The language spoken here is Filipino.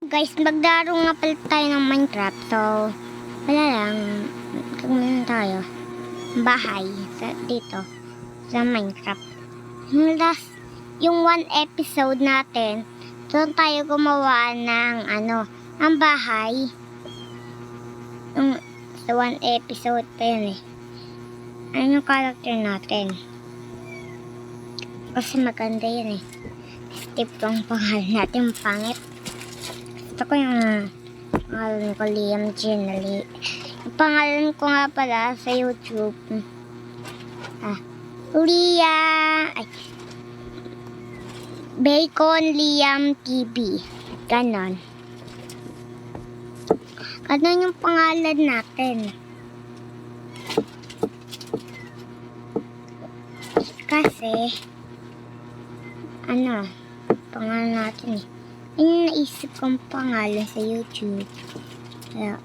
Guys, maglaro nga pala tayo ng Minecraft. So, wala lang. Gagawin tayo. Bahay. Dito. Sa Minecraft. Yung one episode natin, doon tayo gumawa ng ang bahay. Sa one episode pa yun eh. Ano yung character natin? Kasi maganda yun eh. Steve ang pangalan natin, pangit. Gusto ko yung pangalan ko, Liam Ginali. Yung pangalan ko nga pala sa YouTube. Bacon Liam TV. Ganon. Ganon yung pangalan natin. Kasi, pangalan natin eh. Yun yung naisip kong pangalan sa YouTube. Kaya,